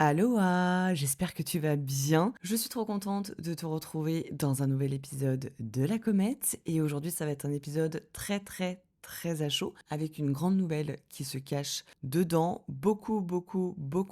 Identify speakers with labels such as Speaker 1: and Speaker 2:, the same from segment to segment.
Speaker 1: Aloha, j'espère que tu vas bien. Je suis trop contente de te retrouver dans un nouvel épisode de La Comète. Et aujourd'hui, ça va être un épisode très à chaud avec une grande nouvelle qui se cache dedans. Beaucoup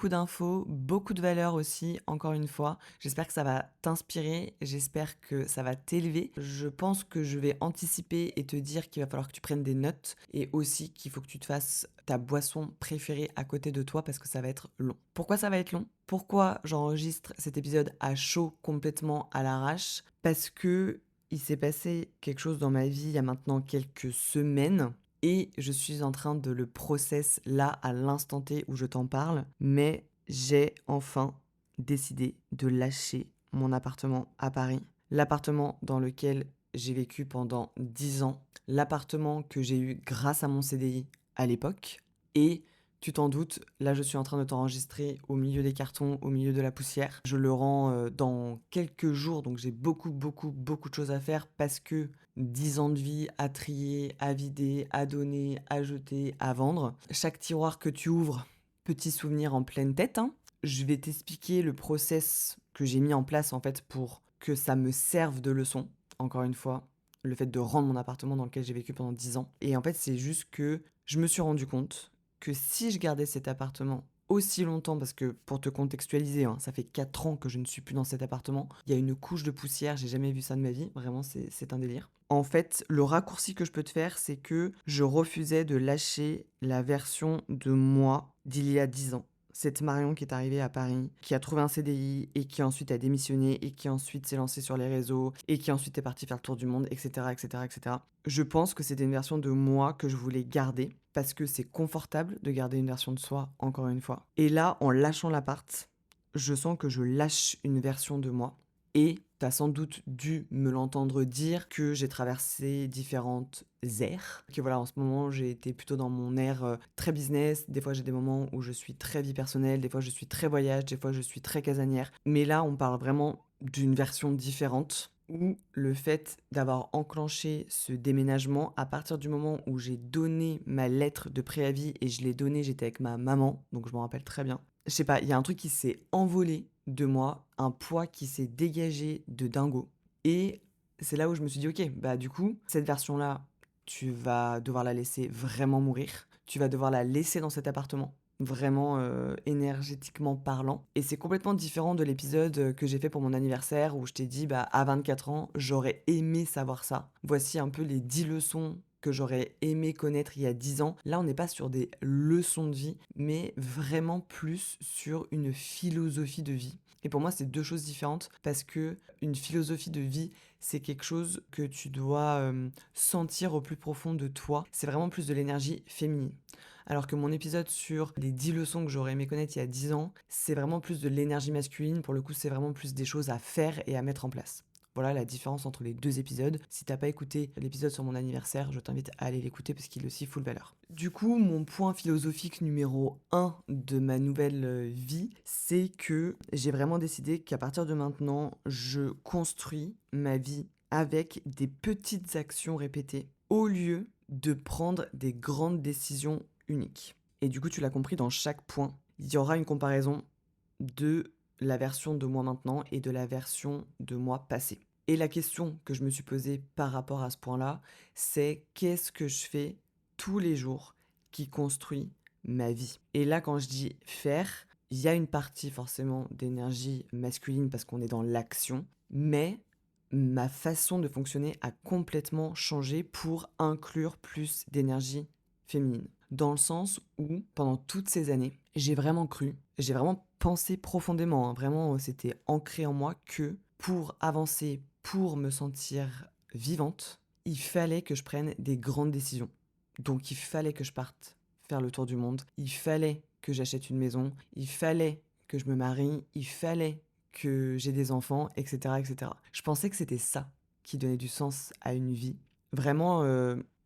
Speaker 1: d'infos, beaucoup de valeurs aussi, encore une fois. J'espère que ça va t'inspirer, j'espère que ça va t'élever. Je pense que je vais anticiper et te dire qu'il va falloir que tu prennes des notes et aussi qu'il faut que tu te fasses ta boisson préférée à côté de toi parce que ça va être long. Pourquoi ça va être long? Pourquoi j'enregistre cet épisode à chaud, complètement à l'arrache? Parce que il s'est passé quelque chose dans ma vie il y a maintenant quelques semaines et je suis en train de le process là à l'instant T où je t'en parle, mais j'ai enfin décidé de lâcher mon appartement à Paris, l'appartement dans lequel j'ai vécu pendant 10 ans, l'appartement que j'ai eu grâce à mon CDI à l'époque et tu t'en doutes, là je suis en train de t'enregistrer au milieu des cartons, au milieu de la poussière. Je le rends dans quelques jours, donc j'ai beaucoup de choses à faire parce que 10 ans de vie à trier, à vider, à donner, à jeter, à vendre. Chaque tiroir que tu ouvres, petit souvenir en pleine tête, hein. Je vais t'expliquer le process que j'ai mis en place en fait pour que ça me serve de leçon, encore une fois. Le fait de rendre mon appartement dans lequel j'ai vécu pendant 10 ans. Et en fait, c'est juste que je me suis rendu compte que si je gardais cet appartement aussi longtemps, parce que pour te contextualiser, hein, ça fait 4 ans que je ne suis plus dans cet appartement, il y a une couche de poussière, j'ai jamais vu ça de ma vie, vraiment c'est un délire. En fait, le raccourci que je peux te faire, c'est que je refusais de lâcher la version de moi d'il y a 10 ans. Cette Marion qui est arrivée à Paris, qui a trouvé un CDI et qui ensuite a démissionné et qui ensuite s'est lancée sur les réseaux et qui ensuite est partie faire le tour du monde, etc. Je pense que c'était une version de moi que je voulais garder parce que c'est confortable de garder une version de soi, encore une fois. Et là, en lâchant l'appart, je sens que je lâche une version de moi. Et t'as sans doute dû me l'entendre dire que j'ai traversé différentes ères. Que voilà, en ce moment, j'ai été plutôt dans mon ère très business. Des fois, j'ai des moments où je suis très vie personnelle. Des fois, je suis très voyage. Des fois, je suis très casanière. Mais là, on parle vraiment d'une version différente où le fait d'avoir enclenché ce déménagement, à partir du moment où j'ai donné ma lettre de préavis et je l'ai donnée, j'étais avec ma maman, donc je m'en rappelle très bien. Je sais pas, il y a un truc qui s'est envolé de moi, un poids qui s'est dégagé de dingo. Et c'est là où je me suis dit, ok, bah du coup, cette version-là, tu vas devoir la laisser vraiment mourir. Tu vas devoir la laisser dans cet appartement, vraiment énergétiquement parlant. Et c'est complètement différent de l'épisode que j'ai fait pour mon anniversaire où je t'ai dit, bah à 24 ans, j'aurais aimé savoir ça. Voici un peu les 10 leçons que j'aurais aimé connaître il y a 10 ans. Là, on n'est pas sur des leçons de vie, mais vraiment plus sur une philosophie de vie. Et pour moi, c'est deux choses différentes parce que une philosophie de vie, c'est quelque chose que tu dois sentir au plus profond de toi. C'est vraiment plus de l'énergie féminine. Alors que mon épisode sur les 10 leçons que j'aurais aimé connaître il y a 10 ans, c'est vraiment plus de l'énergie masculine. Pour le coup, c'est vraiment plus des choses à faire et à mettre en place. Voilà la différence entre les deux épisodes. Si t'as pas écouté l'épisode sur mon anniversaire, je t'invite à aller l'écouter parce qu'il est aussi full valeur. Du coup, mon point philosophique numéro 1 de ma nouvelle vie, c'est que j'ai vraiment décidé qu'à partir de maintenant, je construis ma vie avec des petites actions répétées au lieu de prendre des grandes décisions uniques. Et du coup, tu l'as compris, dans chaque point, il y aura une comparaison de la version de moi maintenant et de la version de moi passée. Et la question que je me suis posée par rapport à ce point-là, c'est qu'est-ce que je fais tous les jours qui construit ma vie? Et là, quand je dis faire, il y a une partie forcément d'énergie masculine parce qu'on est dans l'action, mais ma façon de fonctionner a complètement changé pour inclure plus d'énergie féminine. Dans le sens où, pendant toutes ces années, j'ai vraiment cru, j'ai vraiment pensé profondément, hein, vraiment c'était ancré en moi que pour avancer, pour me sentir vivante, il fallait que je prenne des grandes décisions. Donc il fallait que je parte faire le tour du monde, il fallait que j'achète une maison, il fallait que je me marie, il fallait que j'ai des enfants, etc. Je pensais que c'était ça qui donnait du sens à une vie. Vraiment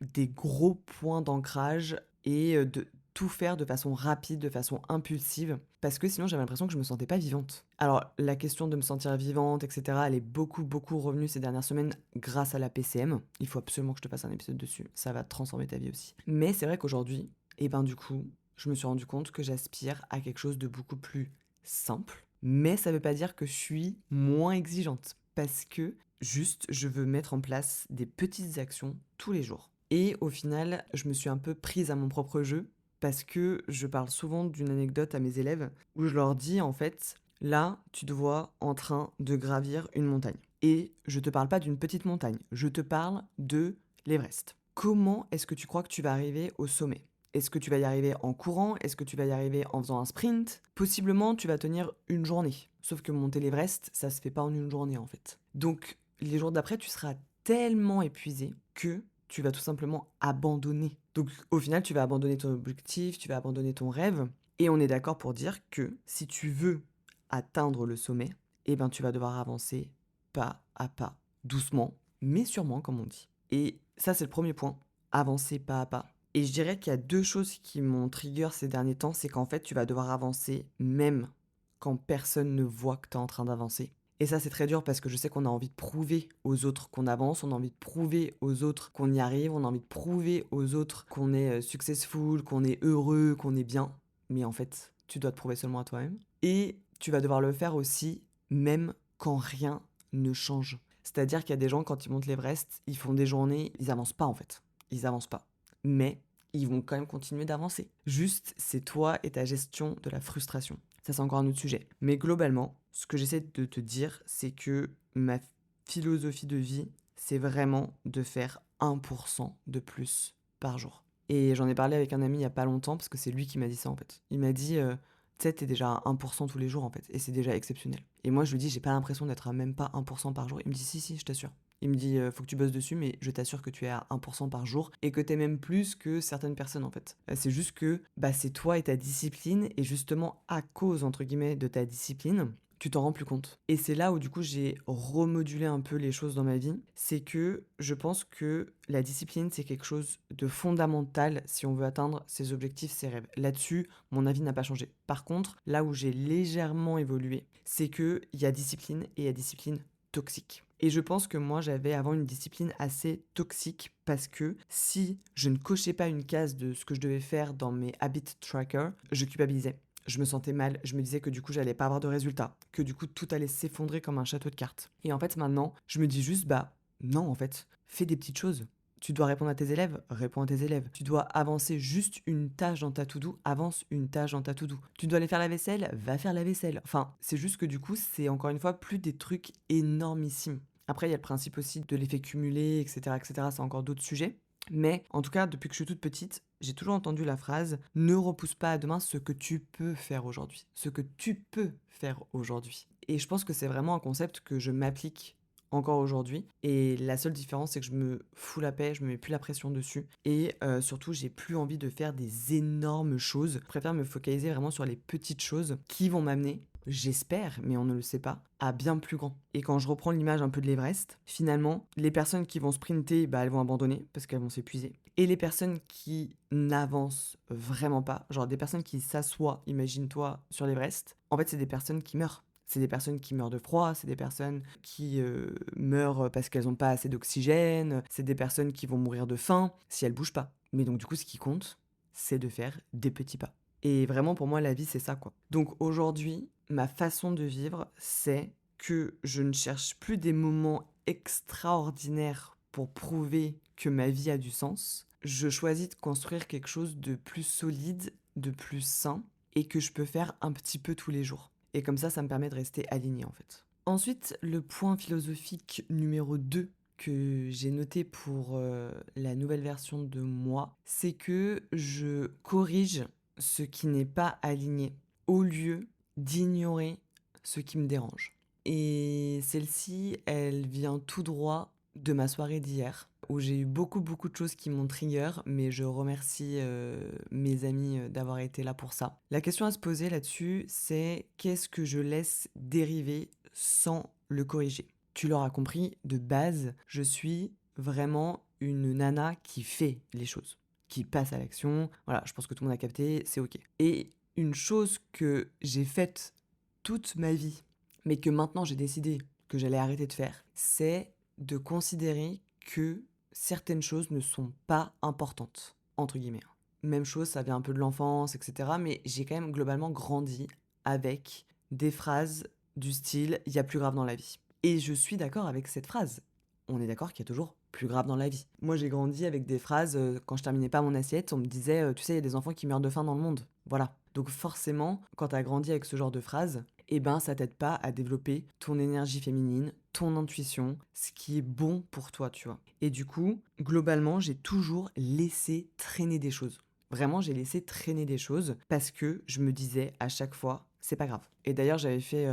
Speaker 1: des gros points d'ancrage et de tout faire de façon rapide, de façon impulsive, parce que sinon j'avais l'impression que je me sentais pas vivante. Alors la question de me sentir vivante, etc., elle est beaucoup revenue ces dernières semaines grâce à la PCM. Il faut absolument que je te fasse un épisode dessus, ça va transformer ta vie aussi. Mais c'est vrai qu'aujourd'hui, et ben du coup, je me suis rendu compte que j'aspire à quelque chose de beaucoup plus simple, mais ça veut pas dire que je suis moins exigeante parce que juste je veux mettre en place des petites actions tous les jours. Et au final, je me suis un peu prise à mon propre jeu parce que je parle souvent d'une anecdote à mes élèves où je leur dis en fait, là, tu te vois en train de gravir une montagne. Et je te parle pas d'une petite montagne, je te parle de l'Everest. Comment est-ce que tu crois que tu vas arriver au sommet? Est-ce que tu vas y arriver en courant? Est-ce que tu vas y arriver en faisant un sprint? Possiblement, tu vas tenir une journée. Sauf que monter l'Everest, ça se fait pas en une journée en fait. Donc, les jours d'après, tu seras tellement épuisé que tu vas tout simplement abandonner. Donc, au final, tu vas abandonner ton objectif, tu vas abandonner ton rêve. Et on est d'accord pour dire que si tu veux atteindre le sommet, eh ben, tu vas devoir avancer pas à pas, doucement, mais sûrement, comme on dit. Et ça, c'est le premier point, avancer pas à pas. Et je dirais qu'il y a deux choses qui m'ont trigger ces derniers temps, c'est qu'en fait, tu vas devoir avancer même quand personne ne voit que tu es en train d'avancer. Et ça, c'est très dur parce que je sais qu'on a envie de prouver aux autres qu'on avance, on a envie de prouver aux autres qu'on y arrive, on a envie de prouver aux autres qu'on est successful, qu'on est heureux, qu'on est bien. Mais en fait, tu dois te prouver seulement à toi-même. Et tu vas devoir le faire aussi même quand rien ne change. C'est-à-dire qu'il y a des gens, quand ils montent l'Everest, ils font des journées, ils avancent pas en fait. Ils avancent pas. Mais ils vont quand même continuer d'avancer. Juste, c'est toi et ta gestion de la frustration. Ça, c'est encore un autre sujet. Mais globalement, ce que j'essaie de te dire, c'est que ma philosophie de vie, c'est vraiment de faire 1% de plus par jour. Et j'en ai parlé avec un ami il y a pas longtemps, parce que c'est lui qui m'a dit ça en fait. Il m'a dit, tu sais, t'es déjà à 1% tous les jours en fait, et c'est déjà exceptionnel. Et moi, je lui dis, j'ai pas l'impression d'être à même pas 1% par jour. Il me dit, si, je t'assure. Il me dit, faut que tu bosses dessus, mais je t'assure que tu es à 1% par jour et que t'es même plus que certaines personnes en fait. C'est juste que bah, c'est toi et ta discipline, et justement à cause, entre guillemets, de ta discipline, tu t'en rends plus compte. Et c'est là où du coup j'ai remodulé un peu les choses dans ma vie. C'est que je pense que la discipline, c'est quelque chose de fondamental si on veut atteindre ses objectifs, ses rêves. Là-dessus, mon avis n'a pas changé. Par contre, là où j'ai légèrement évolué, c'est qu'il y a discipline et il y a discipline toxique. Et je pense que moi, j'avais avant une discipline assez toxique parce que si je ne cochais pas une case de ce que je devais faire dans mes habit tracker, je culpabilisais. Je me sentais mal, je me disais que du coup j'allais pas avoir de résultats, que du coup tout allait s'effondrer comme un château de cartes. Et en fait maintenant, je me dis juste bah non en fait, fais des petites choses. Tu dois répondre à tes élèves, réponds à tes élèves. Tu dois avancer juste une tâche dans ta to-do, avance une tâche dans ta to-do. Tu dois aller faire la vaisselle, va faire la vaisselle. Enfin, c'est juste que du coup, c'est encore une fois plus des trucs énormissimes. Après, il y a le principe aussi de l'effet cumulé, etc., etc. C'est encore d'autres sujets. Mais en tout cas, depuis que je suis toute petite, j'ai toujours entendu la phrase ne repousse pas à demain ce que tu peux faire aujourd'hui. Ce que tu peux faire aujourd'hui. Et je pense que c'est vraiment un concept que je m'applique encore aujourd'hui. Et la seule différence, c'est que je me fous la paix, je me mets plus la pression dessus. Et surtout, j'ai plus envie de faire des énormes choses. Je préfère me focaliser vraiment sur les petites choses qui vont m'amener, j'espère, mais on ne le sait pas, à bien plus grand. Et quand je reprends l'image un peu de l'Everest, finalement, les personnes qui vont sprinter, bah, elles vont abandonner parce qu'elles vont s'épuiser. Et les personnes qui n'avancent vraiment pas, genre des personnes qui s'assoient, imagine-toi, sur l'Everest, en fait, c'est des personnes qui meurent. C'est des personnes qui meurent de froid, c'est des personnes qui meurent parce qu'elles n'ont pas assez d'oxygène, c'est des personnes qui vont mourir de faim si elles bougent pas. Mais donc du coup, ce qui compte, c'est de faire des petits pas. Et vraiment, pour moi, la vie, c'est ça, quoi. Donc aujourd'hui, ma façon de vivre, c'est que je ne cherche plus des moments extraordinaires pour prouver que ma vie a du sens. Je choisis de construire quelque chose de plus solide, de plus sain, et que je peux faire un petit peu tous les jours. Et comme ça me permet de rester aligné en fait. Ensuite, le point philosophique numéro 2 que j'ai noté pour la nouvelle version de moi, c'est que je corrige ce qui n'est pas aligné au lieu d'ignorer ce qui me dérange. Et celle-ci, elle vient tout droit de ma soirée d'hier, où j'ai eu beaucoup de choses qui m'ont trigger, mais je remercie mes amis d'avoir été là pour ça. La question à se poser là-dessus, c'est qu'est-ce que je laisse dériver sans le corriger? Tu l'auras compris, de base, je suis vraiment une nana qui fait les choses, qui passe à l'action. Voilà, je pense que tout le monde a capté, c'est ok. Et une chose que j'ai faite toute ma vie, mais que maintenant j'ai décidé que j'allais arrêter de faire, c'est de considérer que certaines choses ne sont pas importantes, entre guillemets. Même chose, ça vient un peu de l'enfance, etc. Mais j'ai quand même globalement grandi avec des phrases du style «il y a plus grave dans la vie». Et je suis d'accord avec cette phrase. On est d'accord qu'il y a toujours plus grave dans la vie. Moi, j'ai grandi avec des phrases, quand je terminais pas mon assiette, on me disait, «Tu sais, il y a des enfants qui meurent de faim dans le monde». Voilà. Donc forcément, quand tu as grandi avec ce genre de phrase, eh ben, ça t'aide pas à développer ton énergie féminine, ton intuition, ce qui est bon pour toi, tu vois? Et du coup, globalement, j'ai toujours laissé traîner des choses. Vraiment, j'ai laissé traîner des choses parce que je me disais à chaque fois: «C'est pas grave». Et d'ailleurs, j'avais fait,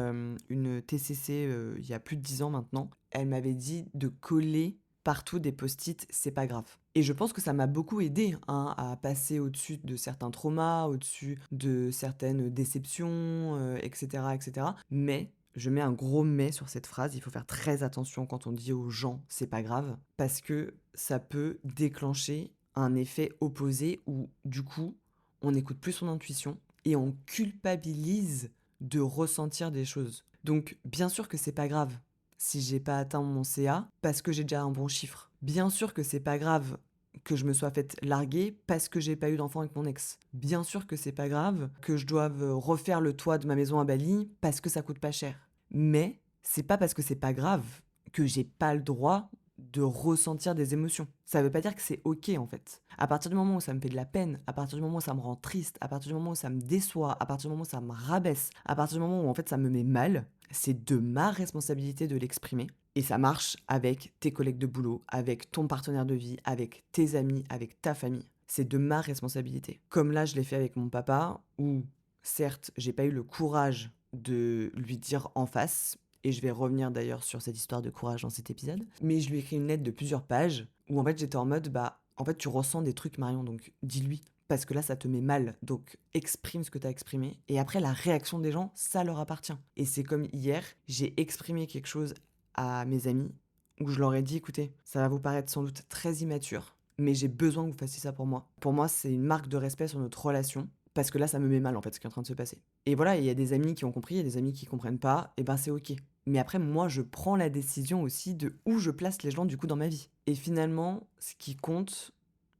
Speaker 1: une TCC, il y a plus de 10 ans maintenant. Elle m'avait dit de coller partout des post-it «C'est pas grave». Et je pense que ça m'a beaucoup aidée, hein, à passer au-dessus de certains traumas, au-dessus de certaines déceptions, et cetera, et cetera. Mais, je mets un gros mais sur cette phrase, il faut faire très attention quand on dit aux gens «c'est pas grave», parce que ça peut déclencher un effet opposé où, du coup, on n'écoute plus son intuition et on culpabilise de ressentir des choses. Donc, bien sûr que c'est pas grave si j'ai pas atteint mon CA parce que j'ai déjà un bon chiffre. Bien sûr que c'est pas grave que je me sois faite larguer parce que j'ai pas eu d'enfant avec mon ex. Bien sûr que c'est pas grave que je doive refaire le toit de ma maison à Bali parce que ça coûte pas cher. Mais c'est pas parce que c'est pas grave que j'ai pas le droit de ressentir des émotions. Ça veut pas dire que c'est ok en fait. À partir du moment où ça me fait de la peine, à partir du moment où ça me rend triste, à partir du moment où ça me déçoit, à partir du moment où ça me rabaisse, à partir du moment où en fait ça me met mal, c'est de ma responsabilité de l'exprimer. Et ça marche avec tes collègues de boulot, avec ton partenaire de vie, avec tes amis, avec ta famille. C'est de ma responsabilité. Comme là, je l'ai fait avec mon papa, où certes, j'ai pas eu le courage de lui dire en face, et je vais revenir d'ailleurs sur cette histoire de courage dans cet épisode, mais je lui ai écrit une lettre de plusieurs pages, où en fait j'étais en mode, bah, en fait tu ressens des trucs Marion, donc dis-lui. Parce que là, ça te met mal. Donc, exprime ce que tu as exprimé. Et après, la réaction des gens, ça leur appartient. Et c'est comme hier, j'ai exprimé quelque chose à mes amis où je leur ai dit, écoutez, ça va vous paraître sans doute très immature, mais j'ai besoin que vous fassiez ça pour moi. Pour moi, c'est une marque de respect sur notre relation. Parce que là, ça me met mal, en fait, ce qui est en train de se passer. Et voilà, il y a des amis qui ont compris, il y a des amis qui comprennent pas, et ben c'est ok. Mais après, moi, je prends la décision aussi de où je place les gens, du coup, dans ma vie. Et finalement, ce qui compte,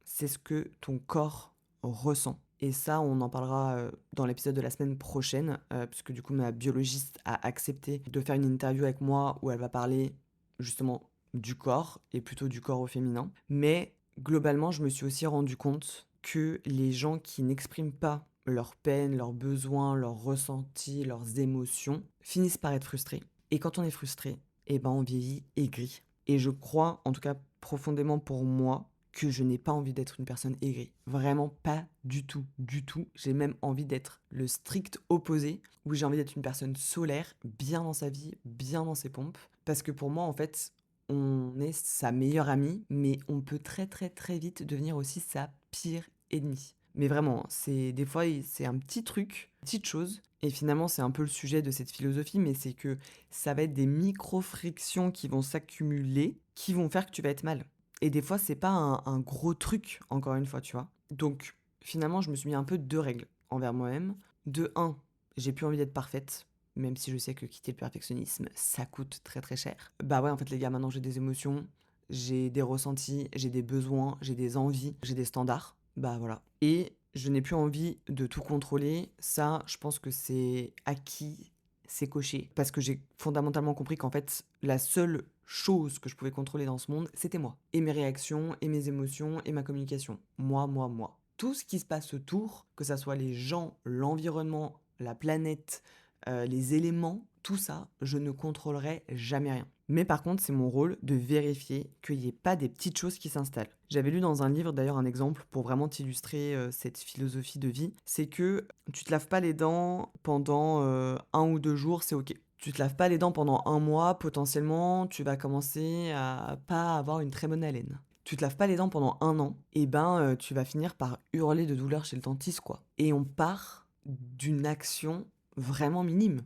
Speaker 1: c'est ce que ton corps ressent. Et ça, on en parlera dans l'épisode de la semaine prochaine, puisque du coup, ma biologiste a accepté de faire une interview avec moi où elle va parler justement du corps, et plutôt du corps au féminin. Mais globalement, je me suis aussi rendu compte que les gens qui n'expriment pas leurs peines, leurs besoins, leurs ressentis, leurs émotions, finissent par être frustrés. Et quand on est frustré, eh ben on vieillit aigri. Et je crois, en tout cas profondément pour moi, que je n'ai pas envie d'être une personne aigrie. Vraiment pas du tout, du tout. J'ai même envie d'être le strict opposé, où j'ai envie d'être une personne solaire, bien dans sa vie, bien dans ses pompes. Parce que pour moi, en fait, on est sa meilleure amie, mais on peut très très très vite devenir aussi sa pire ennemie. Mais vraiment, c'est des fois, c'est un petit truc, une petite chose, et finalement, c'est un peu le sujet de cette philosophie, mais c'est que ça va être des micro-frictions qui vont s'accumuler, qui vont faire que tu vas être mal. Et des fois, c'est pas un gros truc, encore une fois, tu vois. Donc, finalement, je me suis mis un peu deux règles envers moi-même. De un, j'ai plus envie d'être parfaite, même si je sais que quitter le perfectionnisme, ça coûte très très cher. Bah ouais, en fait, les gars, maintenant j'ai des émotions, j'ai des ressentis, j'ai des besoins, j'ai des envies, j'ai des standards. Bah voilà. Et je n'ai plus envie de tout contrôler. Ça, je pense que c'est acquis, c'est coché. Parce que j'ai fondamentalement compris qu'en fait, la seule chose que je pouvais contrôler dans ce monde, c'était moi. Et mes réactions, et mes émotions, et ma communication. Moi, moi, moi. Tout ce qui se passe autour, que ça soit les gens, l'environnement, la planète, les éléments, tout ça, je ne contrôlerai jamais rien. Mais par contre, c'est mon rôle de vérifier qu'il n'y ait pas des petites choses qui s'installent. J'avais lu dans un livre d'ailleurs un exemple pour vraiment t'illustrer cette philosophie de vie, c'est que tu te laves pas les dents pendant 1 ou 2 jours, c'est ok. Tu te laves pas les dents pendant 1 mois, potentiellement tu vas commencer à pas avoir une très bonne haleine. Tu te laves pas les dents pendant 1 an, et ben tu vas finir par hurler de douleur chez le dentiste quoi. Et on part d'une action vraiment minime,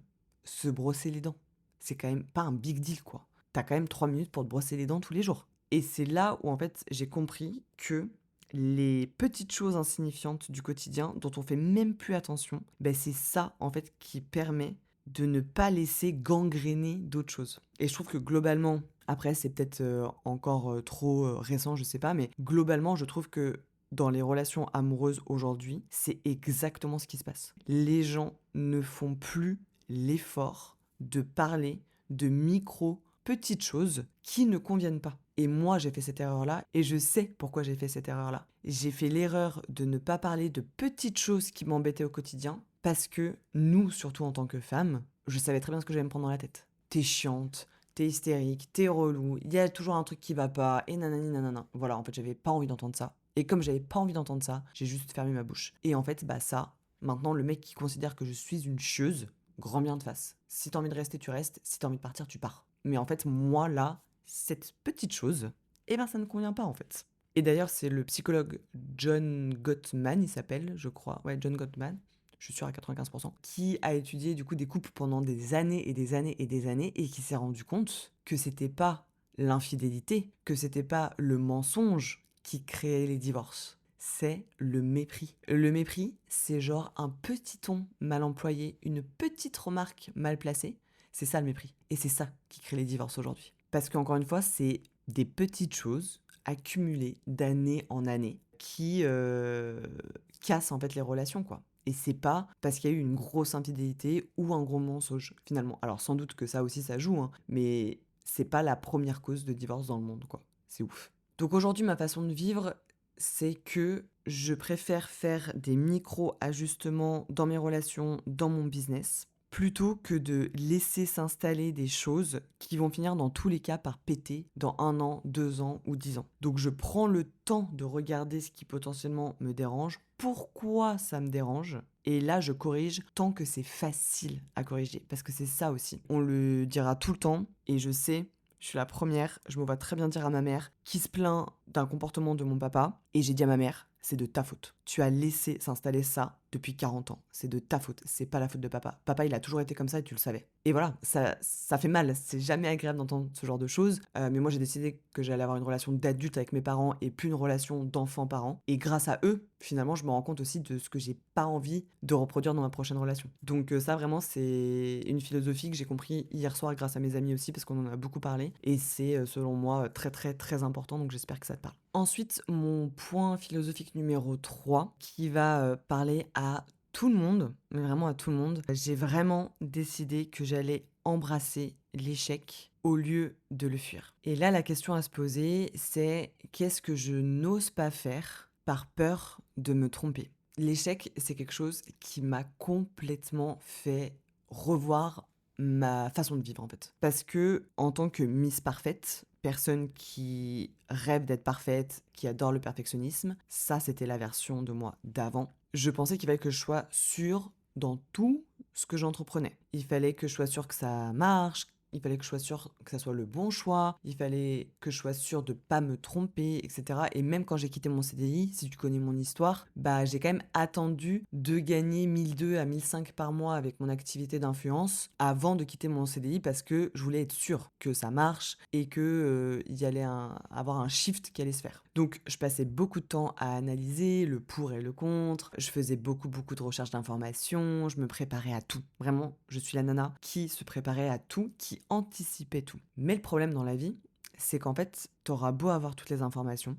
Speaker 1: se brosser les dents. C'est quand même pas un big deal quoi. T'as quand même 3 minutes pour te brosser les dents tous les jours. Et c'est là où en fait j'ai compris que les petites choses insignifiantes du quotidien dont on fait même plus attention, ben c'est ça en fait qui permet de ne pas laisser gangréner d'autres choses. Et je trouve que globalement, après c'est peut-être encore trop récent, je sais pas, mais globalement je trouve que dans les relations amoureuses aujourd'hui, c'est exactement ce qui se passe. Les gens ne font plus l'effort de parler de micro petites choses qui ne conviennent pas. Et moi, j'ai fait cette erreur-là et je sais pourquoi j'ai fait cette erreur-là. J'ai fait l'erreur de ne pas parler de petites choses qui m'embêtaient au quotidien parce que nous, surtout en tant que femmes, je savais très bien ce que j'allais me prendre dans la tête. T'es chiante, t'es hystérique, t'es relou, il y a toujours un truc qui va pas, et nanani nanana. Voilà, en fait, j'avais pas envie d'entendre ça. Et comme j'avais pas envie d'entendre ça, j'ai juste fermé ma bouche. Et en fait, ça, maintenant, le mec qui considère que je suis une chieuse, grand bien de face. Si t'as envie de rester, tu restes. Si t'as envie de partir, tu pars. Mais en fait, moi, là, cette petite chose, ça ne convient pas, en fait. Et d'ailleurs, c'est le psychologue John Gottman, il s'appelle, je crois. Ouais, John Gottman, je suis sûre à 95%, qui a étudié du coup des couples pendant des années et des années et des années et qui s'est rendu compte que c'était pas l'infidélité, que c'était pas le mensonge qui créait les divorces. C'est le mépris. Le mépris, c'est genre un petit ton mal employé, une petite remarque mal placée. C'est ça le mépris. Et c'est ça qui crée les divorces aujourd'hui. Parce qu'encore une fois, c'est des petites choses accumulées d'année en année qui cassent en fait les relations, quoi. Et c'est pas parce qu'il y a eu une grosse infidélité ou un gros mensonge, finalement. Alors sans doute que ça aussi, ça joue, hein, mais c'est pas la première cause de divorce dans le monde, quoi. C'est ouf. Donc aujourd'hui, ma façon de vivre, c'est que je préfère faire des micro-ajustements dans mes relations, dans mon business, plutôt que de laisser s'installer des choses qui vont finir dans tous les cas par péter dans 1 an, 2 ans ou 10 ans. Donc je prends le temps de regarder ce qui potentiellement me dérange, pourquoi ça me dérange, et là je corrige tant que c'est facile à corriger, parce que c'est ça aussi. On le dira tout le temps, et je sais, je suis la première, je me vois très bien dire à ma mère, qui se plaint d'un comportement de mon papa, et j'ai dit à ma mère, c'est de ta faute. Tu as laissé s'installer ça depuis 40 ans. C'est de ta faute, c'est pas la faute de papa. Papa, il a toujours été comme ça et tu le savais. Et voilà, ça fait mal, c'est jamais agréable d'entendre ce genre de choses, mais moi j'ai décidé que j'allais avoir une relation d'adulte avec mes parents et plus une relation d'enfant-parent. Et grâce à eux, finalement, je me rends compte aussi de ce que j'ai pas envie de reproduire dans ma prochaine relation. Donc ça vraiment, c'est une philosophie que j'ai compris hier soir grâce à mes amis aussi, parce qu'on en a beaucoup parlé. Et c'est selon moi très très très important, donc j'espère que ça te parle. Ensuite, mon point philosophique numéro 3, qui va parler à tout le monde, mais vraiment à tout le monde. J'ai vraiment décidé que j'allais embrasser l'échec au lieu de le fuir. Et là, la question à se poser, c'est qu'est-ce que je n'ose pas faire par peur de me tromper? L'échec, c'est quelque chose qui m'a complètement fait revoir ma façon de vivre en fait. Parce que en tant que Miss Parfaite, personne qui rêve d'être parfaite, qui adore le perfectionnisme, ça c'était la version de moi d'avant. Je pensais qu'il fallait que je sois sûre dans tout ce que j'entreprenais. Il fallait que je sois sûre que ça marche, il fallait que je sois sûre que ça soit le bon choix, il fallait que je sois sûre de pas me tromper, etc. Et même quand j'ai quitté mon CDI, si tu connais mon histoire, j'ai quand même attendu de gagner 1 200 à 1 500 par mois avec mon activité d'influence avant de quitter mon CDI parce que je voulais être sûre que ça marche et que il y allait avoir un shift qui allait se faire. Donc je passais beaucoup de temps à analyser le pour et le contre, je faisais beaucoup de recherches d'informations, je me préparais à tout. Vraiment, je suis la nana qui se préparait à tout, qui anticipait tout. Mais le problème dans la vie, c'est qu'en fait, t'auras beau avoir toutes les informations,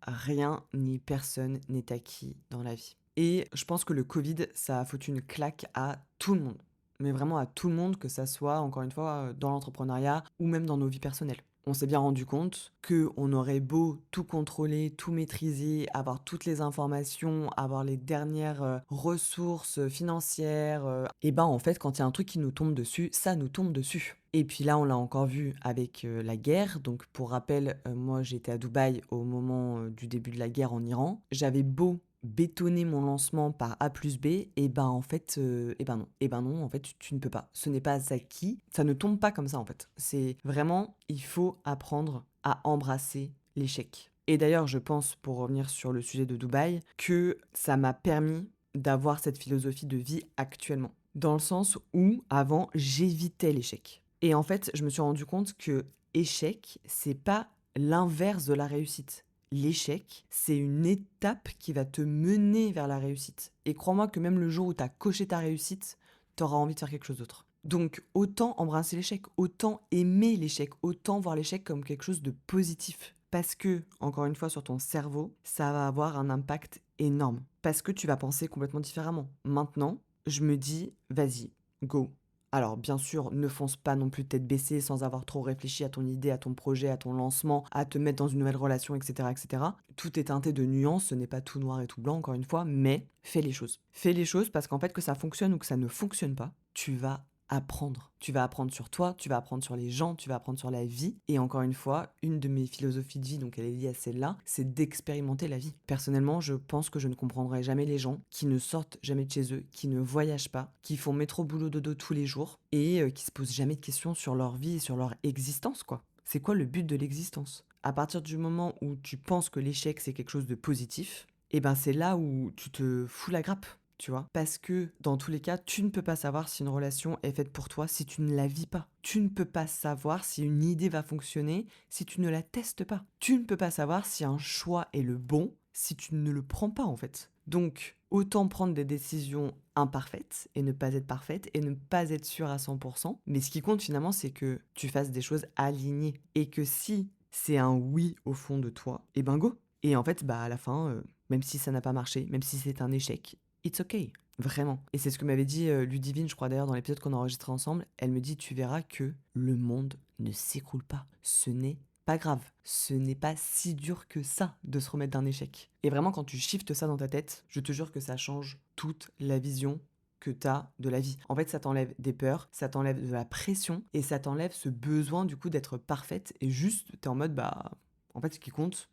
Speaker 1: rien ni personne n'est acquis dans la vie. Et je pense que le Covid, ça a foutu une claque à tout le monde. Mais vraiment à tout le monde, que ça soit, encore une fois, dans l'entrepreneuriat ou même dans nos vies personnelles. On s'est bien rendu compte qu'on aurait beau tout contrôler, tout maîtriser, avoir toutes les informations, avoir les dernières ressources financières. En fait, quand il y a un truc qui nous tombe dessus, ça nous tombe dessus. Et puis là, on l'a encore vu avec la guerre. Donc pour rappel, moi j'étais à Dubaï au moment du début de la guerre en Iran. J'avais beau bétonner mon lancement par A plus B, en fait, non, en fait, tu ne peux pas. Ce n'est pas acquis, ça ne tombe pas comme ça en fait. C'est vraiment, il faut apprendre à embrasser l'échec. Et d'ailleurs, je pense, pour revenir sur le sujet de Dubaï, que ça m'a permis d'avoir cette philosophie de vie actuellement. Dans le sens où, avant, j'évitais l'échec. Et en fait, je me suis rendu compte que échec, c'est pas l'inverse de la réussite. L'échec, c'est une étape qui va te mener vers la réussite. Et crois-moi que même le jour où tu as coché ta réussite, tu auras envie de faire quelque chose d'autre. Donc autant embrasser l'échec, autant aimer l'échec, autant voir l'échec comme quelque chose de positif. Parce que, encore une fois, sur ton cerveau, ça va avoir un impact énorme. Parce que tu vas penser complètement différemment. Maintenant, je me dis, vas-y, go. Alors bien sûr, ne fonce pas non plus tête baissée sans avoir trop réfléchi à ton idée, à ton projet, à ton lancement, à te mettre dans une nouvelle relation, etc., etc. Tout est teinté de nuances, ce n'est pas tout noir et tout blanc, encore une fois, mais fais les choses. Fais les choses parce qu'en fait, que ça fonctionne ou que ça ne fonctionne pas, tu vas apprendre. Tu vas apprendre sur toi, tu vas apprendre sur les gens, tu vas apprendre sur la vie. Et encore une fois, une de mes philosophies de vie, donc elle est liée à celle-là, c'est d'expérimenter la vie. Personnellement, je pense que je ne comprendrai jamais les gens qui ne sortent jamais de chez eux, qui ne voyagent pas, qui font métro boulot dodo tous les jours et qui se posent jamais de questions sur leur vie et sur leur existence, quoi. C'est quoi le but de l'existence? À partir du moment où tu penses que l'échec c'est quelque chose de positif, et ben c'est là où tu te fous la grappe. Tu vois? Parce que dans tous les cas, tu ne peux pas savoir si une relation est faite pour toi si tu ne la vis pas. Tu ne peux pas savoir si une idée va fonctionner si tu ne la testes pas. Tu ne peux pas savoir si un choix est le bon si tu ne le prends pas en fait. Donc, autant prendre des décisions imparfaites et ne pas être parfaite et ne pas être sûre à 100%. Mais ce qui compte finalement, c'est que tu fasses des choses alignées. Et que si c'est un oui au fond de toi, et ben go. Et en fait, bah à la fin, même si ça n'a pas marché, même si c'est un échec, it's okay. Vraiment. Et c'est ce que m'avait dit Ludivine, je crois d'ailleurs, dans l'épisode qu'on a enregistré ensemble. Elle me dit, tu verras que le monde ne s'écroule pas. Ce n'est pas grave. Ce n'est pas si dur que ça de se remettre d'un échec. Et vraiment, quand tu shiftes ça dans ta tête, je te jure que ça change toute la vision que tu as de la vie. En fait, ça t'enlève des peurs, ça t'enlève de la pression et ça t'enlève ce besoin du coup d'être parfaite et juste, t'es en mode, bah, en fait, ce qui compte,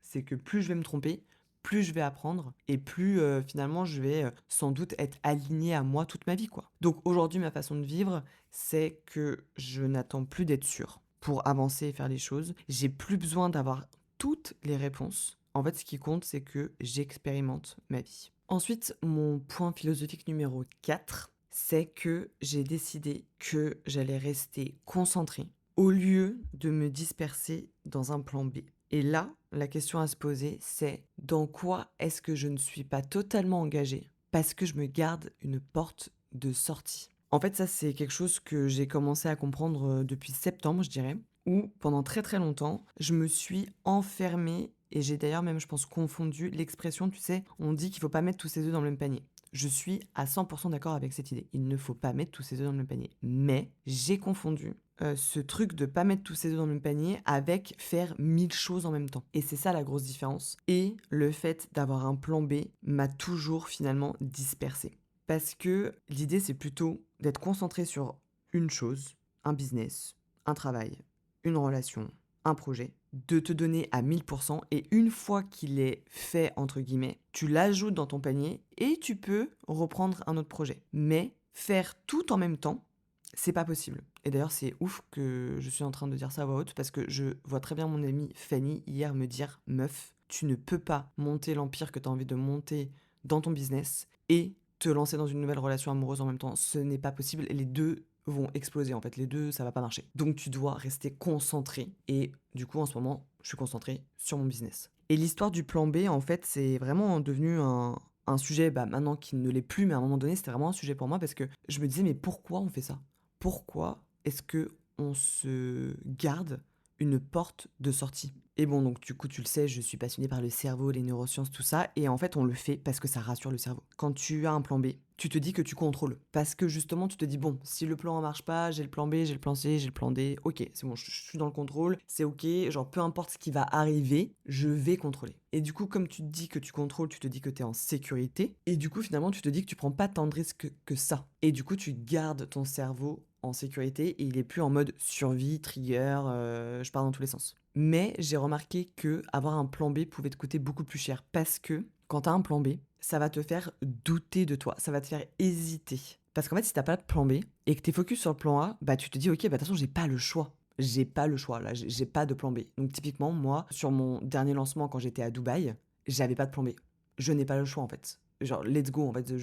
Speaker 1: c'est que plus je vais me tromper, plus je vais apprendre et plus finalement je vais sans doute être alignée à moi toute ma vie, quoi. Donc aujourd'hui, ma façon de vivre, c'est que je n'attends plus d'être sûre pour avancer et faire les choses. J'ai plus besoin d'avoir toutes les réponses. En fait, ce qui compte, c'est que j'expérimente ma vie. Ensuite, mon point philosophique numéro 4, c'est que j'ai décidé que j'allais rester concentrée au lieu de me disperser dans un plan B. Et là, la question à se poser, c'est dans quoi est-ce que je ne suis pas totalement engagée parce que je me garde une porte de sortie. En fait, ça, c'est quelque chose que j'ai commencé à comprendre depuis septembre, je dirais, où pendant très très longtemps, je me suis enfermée et j'ai d'ailleurs même, je pense, confondu l'expression, tu sais, on dit qu'il faut pas mettre tous ses œufs dans le même panier. Je suis à 100% d'accord avec cette idée. Il ne faut pas mettre tous ses œufs dans le même panier. Mais j'ai confondu ce truc de pas mettre tous ses œufs dans le même panier avec faire 1000 choses en même temps. Et c'est ça la grosse différence. Et le fait d'avoir un plan B m'a toujours finalement dispersé. Parce que l'idée, c'est plutôt d'être concentré sur une chose, un business, un travail, une relation, un projet, de te donner à 1000% et une fois qu'il est fait, entre guillemets, tu l'ajoutes dans ton panier et tu peux reprendre un autre projet. Mais faire tout en même temps, c'est pas possible. Et d'ailleurs, c'est ouf que je suis en train de dire ça à voix haute parce que je vois très bien mon amie Fanny hier me dire, meuf, tu ne peux pas monter l'empire que tu as envie de monter dans ton business et te lancer dans une nouvelle relation amoureuse en même temps. Ce n'est pas possible. Les deux vont exploser en fait. Les deux, ça va pas marcher. Donc tu dois rester concentré. Et du coup, en ce moment, je suis concentré sur mon business. Et l'histoire du plan B, en fait, c'est vraiment devenu un sujet, bah, maintenant qui ne l'est plus, mais à un moment donné, c'était vraiment un sujet pour moi parce que je me disais, mais pourquoi on fait ça? Pourquoi est-ce que on se garde une porte de sortie? Et bon, donc du coup, tu le sais, je suis passionnée par le cerveau, les neurosciences, tout ça. Et en fait, on le fait parce que ça rassure le cerveau. Quand tu as un plan B, tu te dis que tu contrôles. Parce que justement, tu te dis, bon, si le plan ne marche pas, j'ai le plan B, j'ai le plan C, j'ai le plan D. Ok, c'est bon, je suis dans le contrôle, c'est ok. Genre, peu importe ce qui va arriver, je vais contrôler. Et du coup, comme tu te dis que tu contrôles, tu te dis que tu es en sécurité. Et du coup, finalement, tu te dis que tu prends pas tant de risques que ça. Et du coup, tu gardes ton cerveau en sécurité et il est plus en mode survie, trigger, je pars dans tous les sens. Mais j'ai remarqué que avoir un plan B pouvait te coûter beaucoup plus cher parce que quand tu as un plan B, ça va te faire douter de toi, ça va te faire hésiter. Parce qu'en fait, si t'as pas de plan B et que t'es focus sur le plan A, bah tu te dis ok, bah de toute façon, j'ai pas le choix. J'ai pas le choix là, j'ai pas de plan B. Donc typiquement, moi, sur mon dernier lancement quand j'étais à Dubaï, j'avais pas de plan B. Je n'ai pas le choix en fait. Genre, let's go en fait,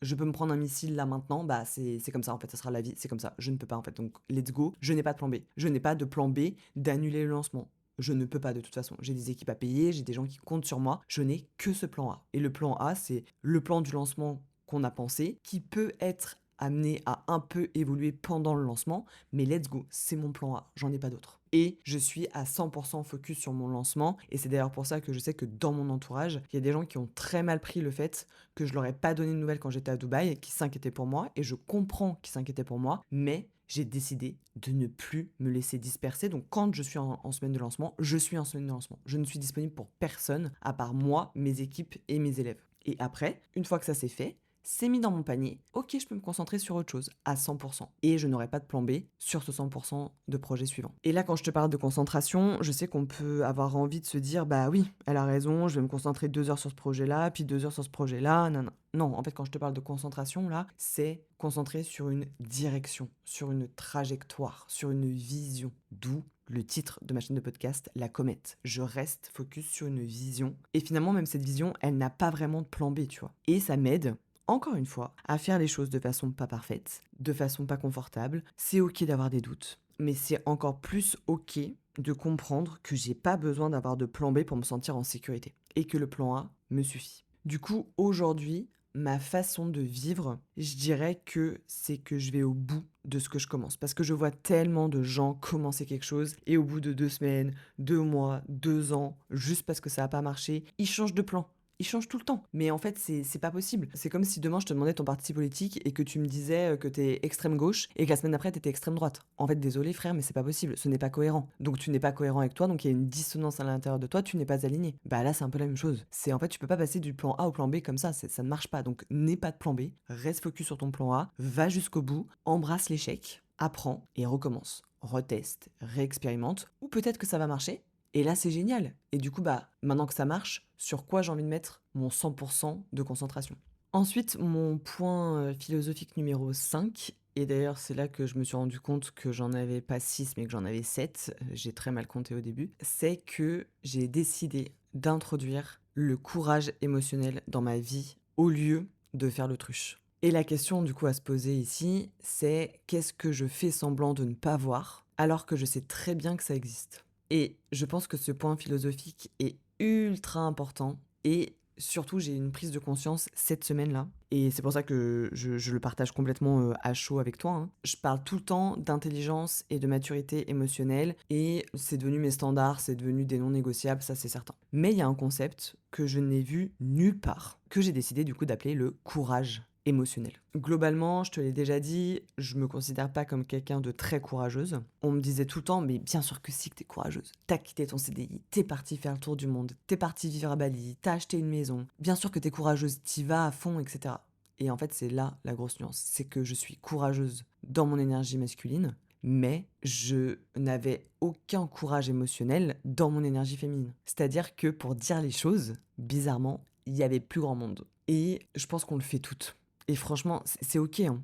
Speaker 1: je peux me prendre un missile là maintenant, bah c'est comme ça en fait, ça sera la vie, c'est comme ça, je ne peux pas en fait, donc let's go, je n'ai pas de plan B. Je n'ai pas de plan B d'annuler le lancement. Je ne peux pas de toute façon. J'ai des équipes à payer, j'ai des gens qui comptent sur moi, je n'ai que ce plan A. Et le plan A, c'est le plan du lancement qu'on a pensé, qui peut être amené à un peu évoluer pendant le lancement, mais let's go, c'est mon plan A, j'en ai pas d'autre. et je suis à 100% focus sur mon lancement. Et c'est d'ailleurs pour ça que je sais que dans mon entourage, il y a des gens qui ont très mal pris le fait que je leur ai pas donné de nouvelles quand j'étais à Dubaï et qui s'inquiétaient pour moi. Et je comprends qu'ils s'inquiétaient pour moi, mais j'ai décidé de ne plus me laisser disperser. Donc quand je suis en semaine de lancement, je suis en semaine de lancement. Je ne suis disponible pour personne à part moi, mes équipes et mes élèves. Et après, une fois que ça c'est fait, c'est mis dans mon panier, ok, je peux me concentrer sur autre chose à 100%. Et je n'aurai pas de plan B sur ce 100% de projet suivant. Et là, quand je te parle de concentration, je sais qu'on peut avoir envie de se dire, bah oui, elle a raison, je vais me concentrer 2 heures sur ce projet-là, puis 2 heures sur ce projet-là, non, non. Non, en fait, quand je te parle de concentration, là, c'est concentrer sur une direction, sur une trajectoire, sur une vision. D'où le titre de ma chaîne de podcast, La Comète. Je reste focus sur une vision. Et finalement, même cette vision, elle n'a pas vraiment de plan B, tu vois. Et ça m'aide, encore une fois, à faire les choses de façon pas parfaite, de façon pas confortable. C'est ok d'avoir des doutes, mais c'est encore plus ok de comprendre que j'ai pas besoin d'avoir de plan B pour me sentir en sécurité et que le plan A me suffit. Du coup, aujourd'hui, ma façon de vivre, je dirais que c'est que je vais au bout de ce que je commence. Parce que je vois tellement de gens commencer quelque chose et au bout de 2 semaines, 2 mois, 2 ans, juste parce que ça n'a pas marché, ils changent de plan. Ils changent tout le temps. Mais en fait, c'est pas possible. C'est comme si demain je te demandais ton parti politique et que tu me disais que t'es extrême gauche et que la semaine d'après t'étais extrême droite. En fait, désolé frère, mais c'est pas possible. Ce n'est pas cohérent. Donc tu n'es pas cohérent avec toi, donc il y a une dissonance à l'intérieur de toi, tu n'es pas aligné. Bah là, c'est un peu la même chose. C'est en fait, tu peux pas passer du plan A au plan B comme ça, ça ne marche pas. Donc n'aie pas de plan B, reste focus sur ton plan A, va jusqu'au bout, embrasse l'échec, apprends et recommence. Reteste, réexpérimente, ou peut-être que ça va marcher. Et là, c'est génial. Et du coup, bah, maintenant que ça marche, sur quoi j'ai envie de mettre mon 100% de concentration. Ensuite, mon point philosophique numéro 5, et d'ailleurs c'est là que je me suis rendu compte que j'en avais pas 6 mais que j'en avais 7, j'ai très mal compté au début, c'est que j'ai décidé d'introduire le courage émotionnel dans ma vie au lieu de faire l'autruche. Et la question du coup à se poser ici, c'est qu'est-ce que je fais semblant de ne pas voir alors que je sais très bien que ça existe. Et je pense que ce point philosophique est ultra important et surtout j'ai une prise de conscience cette semaine-là et c'est pour ça que je le partage complètement à chaud avec toi, hein. Je parle tout le temps d'intelligence et de maturité émotionnelle et c'est devenu mes standards, c'est devenu des non négociables, ça c'est certain. Mais il y a un concept que je n'ai vu nulle part, que j'ai décidé du coup d'appeler le courage émotionnel. Globalement, je te l'ai déjà dit, je me considère pas comme quelqu'un de très courageuse. On me disait tout le temps, mais bien sûr que si que t'es courageuse. T'as quitté ton CDI, t'es partie faire le tour du monde, t'es partie vivre à Bali, t'as acheté une maison. Bien sûr que t'es courageuse, t'y vas à fond, etc. Et en fait, c'est là la grosse nuance. C'est que je suis courageuse dans mon énergie masculine, mais je n'avais aucun courage émotionnel dans mon énergie féminine. C'est-à-dire que pour dire les choses, bizarrement, il y avait plus grand monde. Et je pense qu'on le fait toutes. Et franchement, c'est ok, hein.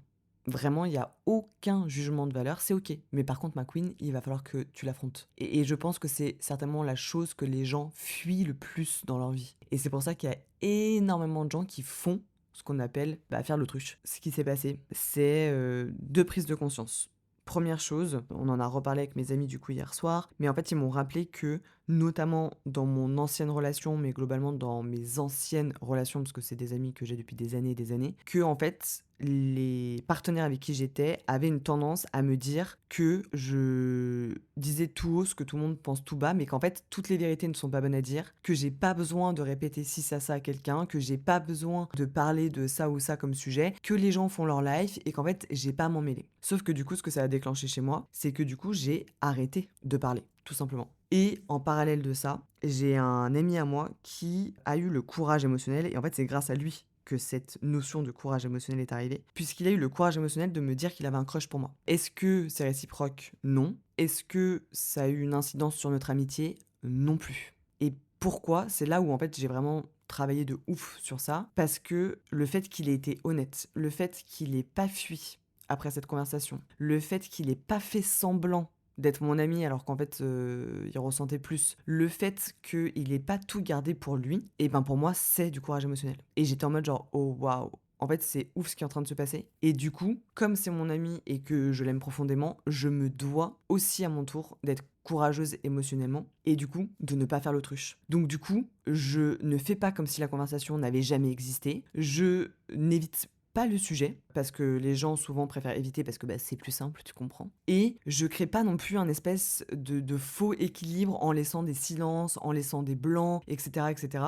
Speaker 1: Vraiment, il n'y a aucun jugement de valeur, c'est ok. Mais par contre, ma queen, il va falloir que tu l'affrontes. Et je pense que c'est certainement la chose que les gens fuient le plus dans leur vie. Et c'est pour ça qu'il y a énormément de gens qui font ce qu'on appelle faire l'autruche. Ce qui s'est passé, c'est 2 prises de conscience. Première chose, on en a reparlé avec mes amis du coup hier soir, mais en fait ils m'ont rappelé que, notamment dans mon ancienne relation, mais globalement dans mes anciennes relations, parce que c'est des amis que j'ai depuis des années, que en fait les partenaires avec qui j'étais avaient une tendance à me dire que je disais tout haut ce que tout le monde pense tout bas, mais qu'en fait toutes les vérités ne sont pas bonnes à dire, que j'ai pas besoin de répéter ci ça à quelqu'un, que j'ai pas besoin de parler de ça ou ça comme sujet, que les gens font leur life et qu'en fait j'ai pas à m'en mêler. Sauf que du coup ce que ça a déclenché chez moi, c'est que du coup j'ai arrêté de parler, tout simplement. Et en parallèle de ça, j'ai un ami à moi qui a eu le courage émotionnel, et en fait c'est grâce à lui que cette notion de courage émotionnel est arrivée, puisqu'il a eu le courage émotionnel de me dire qu'il avait un crush pour moi. Est-ce que c'est réciproque? Non. Est-ce que ça a eu une incidence sur notre amitié? Non plus. Et pourquoi? C'est là où en fait j'ai vraiment travaillé de ouf sur ça, parce que le fait qu'il ait été honnête, le fait qu'il ait pas fui après cette conversation, le fait qu'il ait pas fait semblant d'être mon ami alors qu'en fait il ressentait plus, le fait qu'il ait pas tout gardé pour lui, et ben pour moi c'est du courage émotionnel. Et j'étais en mode genre oh waouh, en fait c'est ouf ce qui est en train de se passer. Et du coup, comme c'est mon ami et que je l'aime profondément, je me dois aussi à mon tour d'être courageuse émotionnellement et du coup de ne pas faire l'autruche. Donc du coup, je ne fais pas comme si la conversation n'avait jamais existé, je n'évite pas le sujet, parce que les gens souvent préfèrent éviter parce que c'est plus simple, tu comprends. Et je crée pas non plus un espèce de faux équilibre en laissant des silences, en laissant des blancs, etc., etc.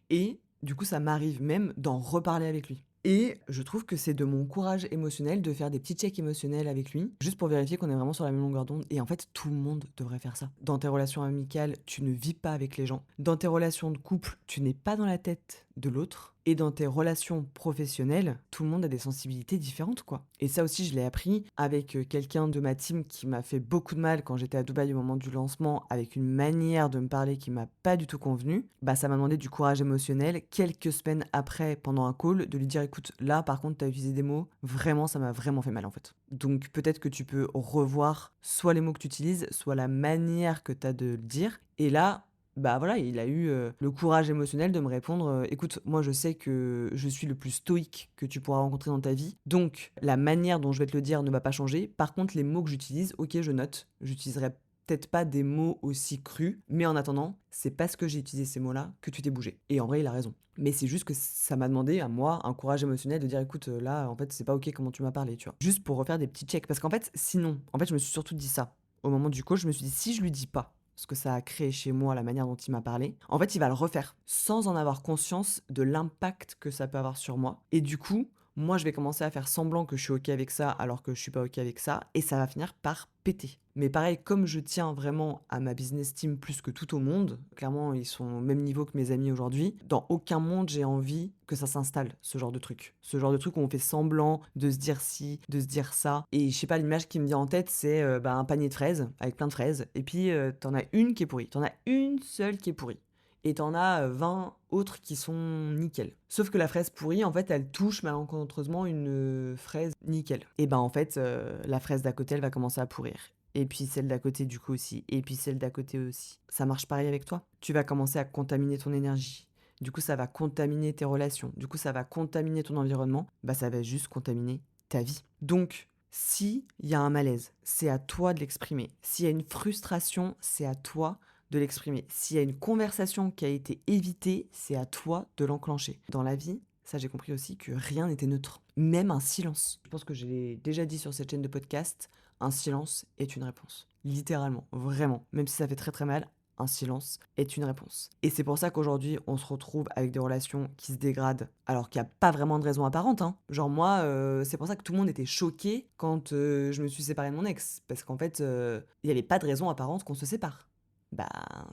Speaker 1: Et du coup, ça m'arrive même d'en reparler avec lui. Et je trouve que c'est de mon courage émotionnel de faire des petits checks émotionnels avec lui, juste pour vérifier qu'on est vraiment sur la même longueur d'onde. Et en fait, tout le monde devrait faire ça. Dans tes relations amicales, tu ne vis pas avec les gens. Dans tes relations de couple, tu n'es pas dans la tête de l'autre. Et dans tes relations professionnelles, tout le monde a des sensibilités différentes, quoi. Et ça aussi, je l'ai appris avec quelqu'un de ma team qui m'a fait beaucoup de mal quand j'étais à Dubaï au moment du lancement, avec une manière de me parler qui m'a pas du tout convenu. Ça m'a demandé du courage émotionnel, quelques semaines après, pendant un call, de lui dire, écoute, là, par contre, t'as utilisé des mots, vraiment, ça m'a vraiment fait mal, en fait. Donc, peut-être que tu peux revoir soit les mots que tu utilises, soit la manière que t'as de le dire. Et là, voilà, il a eu le courage émotionnel de me répondre écoute, moi je sais que je suis le plus stoïque que tu pourras rencontrer dans ta vie, donc la manière dont je vais te le dire ne va pas changer. Par contre, les mots que j'utilise, ok, je note, j'utiliserai peut-être pas des mots aussi crus, mais en attendant, c'est parce que j'ai utilisé ces mots-là que tu t'es bougé. Et en vrai, il a raison. Mais c'est juste que ça m'a demandé à moi un courage émotionnel de dire écoute, là, en fait, c'est pas ok comment tu m'as parlé, tu vois. Juste pour refaire des petits checks. Parce qu'en fait, sinon, en fait, je me suis surtout dit ça. Au moment du call, je me suis dit si je lui dis pas ce que ça a créé chez moi, la manière dont il m'a parlé, en fait, il va le refaire sans en avoir conscience de l'impact que ça peut avoir sur moi. Et du coup, moi, je vais commencer à faire semblant que je suis OK avec ça alors que je suis pas OK avec ça et ça va finir par péter. Mais pareil, comme je tiens vraiment à ma business team plus que tout au monde, clairement, ils sont au même niveau que mes amis aujourd'hui, dans aucun monde j'ai envie que ça s'installe, ce genre de truc. Ce genre de truc où on fait semblant de se dire ci, de se dire ça. Et je sais pas, l'image qui me vient en tête, c'est un panier de fraises, avec plein de fraises, et puis t'en as une qui est pourrie, t'en as une seule qui est pourrie. Et t'en as 20 autres qui sont nickel. Sauf que la fraise pourrie, en fait, elle touche malencontreusement une fraise nickel. Et en fait, la fraise d'à côté, elle va commencer à pourrir. Et puis celle d'à côté du coup aussi. Et puis celle d'à côté aussi. Ça marche pareil avec toi. Tu vas commencer à contaminer ton énergie. Du coup, ça va contaminer tes relations. Du coup, ça va contaminer ton environnement. Ça va juste contaminer ta vie. Donc, s'il y a un malaise, c'est à toi de l'exprimer. S'il y a une frustration, c'est à toi de l'exprimer. S'il y a une conversation qui a été évitée, c'est à toi de l'enclencher. Dans la vie, ça j'ai compris aussi que rien n'était neutre. Même un silence. Je pense que je l'ai déjà dit sur cette chaîne de podcast, un silence est une réponse. Littéralement, vraiment. Même si ça fait très très mal, un silence est une réponse. Et c'est pour ça qu'aujourd'hui, on se retrouve avec des relations qui se dégradent alors qu'il n'y a pas vraiment de raison apparente. Hein. Genre moi, c'est pour ça que tout le monde était choqué quand je me suis séparée de mon ex. Parce qu'en fait, il n'y avait pas de raison apparente qu'on se sépare.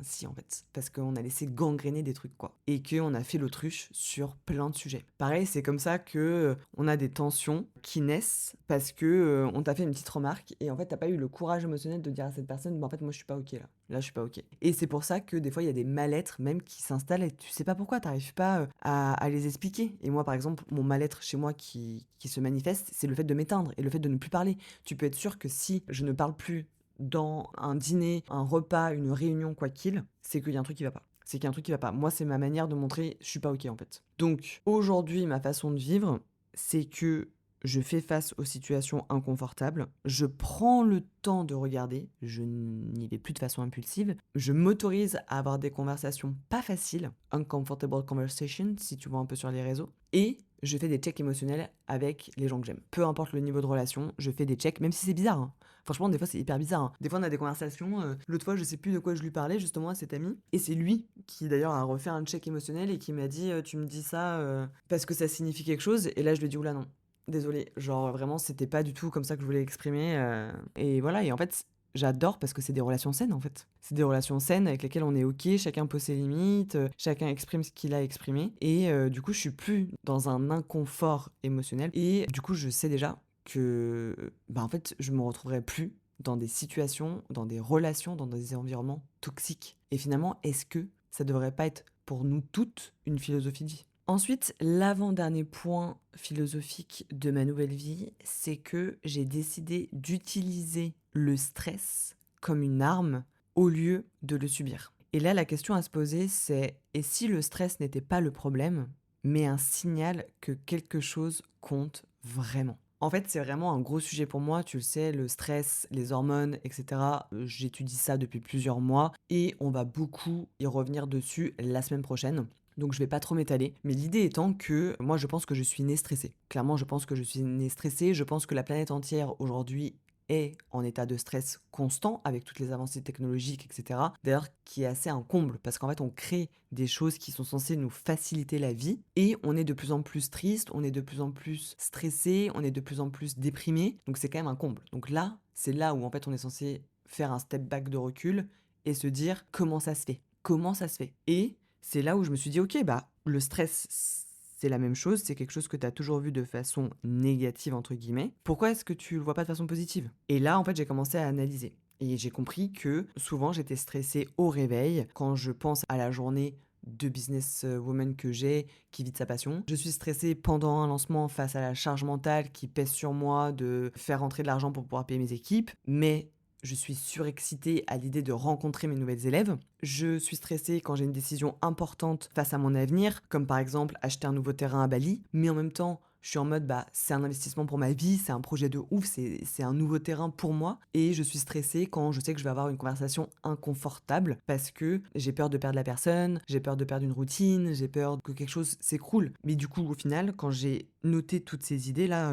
Speaker 1: Si en fait, parce qu'on a laissé gangréner des trucs quoi, et qu'on a fait l'autruche sur plein de sujets. Pareil, c'est comme ça que on a des tensions qui naissent parce que on t'a fait une petite remarque et en fait t'as pas eu le courage émotionnel de dire à cette personne, en fait moi je suis pas ok là je suis pas ok. Et c'est pour ça que des fois il y a des mal-être même qui s'installent et tu sais pas pourquoi, t'arrives pas à les expliquer. Et moi par exemple, mon mal-être chez moi qui se manifeste, c'est le fait de m'éteindre et le fait de ne plus parler. Tu peux être sûr que si je ne parle plus dans un dîner, un repas, une réunion, quoi qu'il, c'est qu'il y a un truc qui va pas. C'est qu'il y a un truc qui va pas. Moi, c'est ma manière de montrer je suis pas ok en fait. Donc aujourd'hui, ma façon de vivre, c'est que je fais face aux situations inconfortables, je prends le temps de regarder, je n'y vais plus de façon impulsive, je m'autorise à avoir des conversations pas faciles, uncomfortable conversation si tu vois un peu sur les réseaux, et je fais des checks émotionnels avec les gens que j'aime. Peu importe le niveau de relation, je fais des checks, même si c'est bizarre. Hein. Franchement, des fois, c'est hyper bizarre. Hein. Des fois, on a des conversations. L'autre fois, je sais plus de quoi je lui parlais, justement, à cet ami. Et c'est lui qui, d'ailleurs, a refait un check émotionnel et qui m'a dit tu me dis ça parce que ça signifie quelque chose. Et là, je lui ai dit oula, non. Désolée. Genre, vraiment, c'était pas du tout comme ça que je voulais exprimer. Et voilà. Et en fait, j'adore parce que c'est des relations saines, en fait. C'est des relations saines avec lesquelles on est ok, chacun pose ses limites, chacun exprime ce qu'il a exprimé. Et du coup, je suis plus dans un inconfort émotionnel. Et du coup, je sais déjà que en fait, je me retrouverai plus dans des situations, dans des relations, dans des environnements toxiques. Et finalement, est-ce que ça devrait pas être pour nous toutes une philosophie de vie? Ensuite, l'avant-dernier point philosophique de ma nouvelle vie, c'est que j'ai décidé d'utiliser le stress comme une arme au lieu de le subir. Et là, la question à se poser, c'est et si le stress n'était pas le problème, mais un signal que quelque chose compte vraiment? En fait, c'est vraiment un gros sujet pour moi, tu le sais, le stress, les hormones, etc. J'étudie ça depuis plusieurs mois et on va beaucoup y revenir dessus la semaine prochaine. donc je vais pas trop m'étaler. Mais l'idée étant que moi, je pense que je suis née stressée. Clairement, je pense que je suis née stressée. Je pense que la planète entière aujourd'hui est en état de stress constant avec toutes les avancées technologiques, etc. D'ailleurs, qui est assez un comble parce qu'en fait, on crée des choses qui sont censées nous faciliter la vie et on est de plus en plus triste, on est de plus en plus stressé, on est de plus en plus déprimé. Donc c'est quand même un comble. Donc là, c'est là où en fait on est censé faire un step back de recul et se dire comment ça se fait. Comment ça se fait. Et c'est là où je me suis dit, ok, bah le stress, c'est la même chose, c'est quelque chose que tu as toujours vu de façon négative, entre guillemets. Pourquoi est-ce que tu le vois pas de façon positive? Et là, en fait, j'ai commencé à analyser. Et j'ai compris que souvent, j'étais stressée au réveil quand je pense à la journée de business woman que j'ai, qui vit de sa passion. Je suis stressée pendant un lancement face à la charge mentale qui pèse sur moi de faire rentrer de l'argent pour pouvoir payer mes équipes. Mais je suis surexcitée à l'idée de rencontrer mes nouvelles élèves. Je suis stressée quand j'ai une décision importante face à mon avenir, comme par exemple acheter un nouveau terrain à Bali. Mais en même temps, je suis en mode, bah, c'est un investissement pour ma vie, c'est un projet de ouf, c'est un nouveau terrain pour moi. Et je suis stressée quand je sais que je vais avoir une conversation inconfortable parce que j'ai peur de perdre la personne, j'ai peur de perdre une routine, j'ai peur que quelque chose s'écroule. Mais du coup, au final, quand j'ai noté toutes ces idées-là,